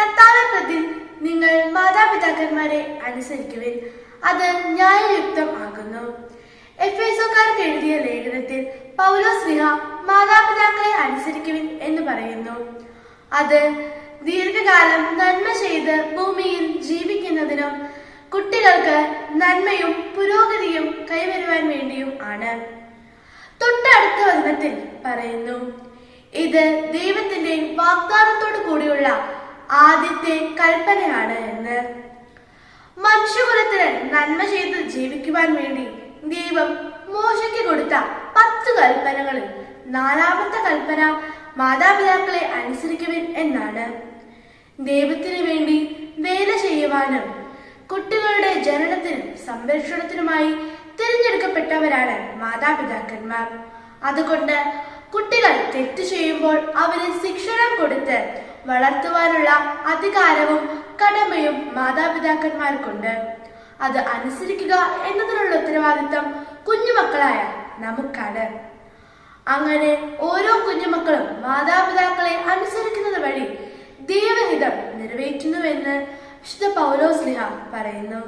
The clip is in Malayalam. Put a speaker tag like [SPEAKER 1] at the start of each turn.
[SPEAKER 1] കർത്താവെ പ്രതി നിങ്ങൾ മാതാപിതാക്കന്മാരെ അനുസരിക്കുവിൻ, അത് ന്യായയുക്തം ആകുന്നു. എഫേസോക്കാർക്ക് എഴുതിയ ലേഖനത്തിൽ പൗലോസ്ലീഹ മാതാപിതാക്കളെ അനുസരിക്കുവിൻ എന്ന് പറയുന്നു. അത് ദീർഘകാലം നന്മ ചെയ്ത് ഭൂമിയിൽ ജീവിക്കുന്നതിനും കുട്ടികൾക്ക് നന്മയും പുരോഗതിയും കൈവരുവാൻ വേണ്ടിയും ആണ്. തൊട്ടടുത്ത വചനത്തിൽ പറയുന്നു, ഇത് ദൈവത്തിന്റെ വാഗ്ദാനത്തോടു കൂടിയുള്ള ആദ്യത്തെ കൽപ്പനയാണ് എന്ന്. മനുഷ്യകുലത്തിന് നന്മ ചെയ്ത് ജീവിക്കുവാൻ വേണ്ടി ദൈവം മോശയ്ക്ക് കൊടുത്ത 10 കൽപ്പനകളിൽ 4ാമത്തെ കൽപ്പന മാതാപിതാക്കളെ അനുസരിക്കുവിൻ എന്നാണ്. ദൈവത്തിന് വേണ്ടി വേല ചെയ്യുവാനും കുട്ടികളുടെ ജനനത്തിനും സംരക്ഷണത്തിനുമായി തിരഞ്ഞെടുക്കപ്പെട്ടവരാണ് മാതാപിതാക്കന്മാർ. അതുകൊണ്ട് കുട്ടികൾ തെറ്റ് ചെയ്യുമ്പോൾ അവരെ ശിക്ഷണം കൊടുത്ത് വളർത്തുവാനുള്ള അധികാരവും കടമയും മാതാപിതാക്കന്മാർക്കുണ്ട്. അത് അനുസരിക്കുക എന്നതിനുള്ള ഉത്തരവാദിത്തം കുഞ്ഞുമക്കളായ നമുക്കാണ്. അങ്ങനെ ഓരോ കുഞ്ഞുമക്കളും മാതാപിതാക്കളെ അനുസരിക്കുന്നത് വഴി ദൈവഹിതം നിറവേറ്റുന്നുവെന്ന് വിശുദ്ധ പൗലോസ്ലീഹ പറയുന്നു.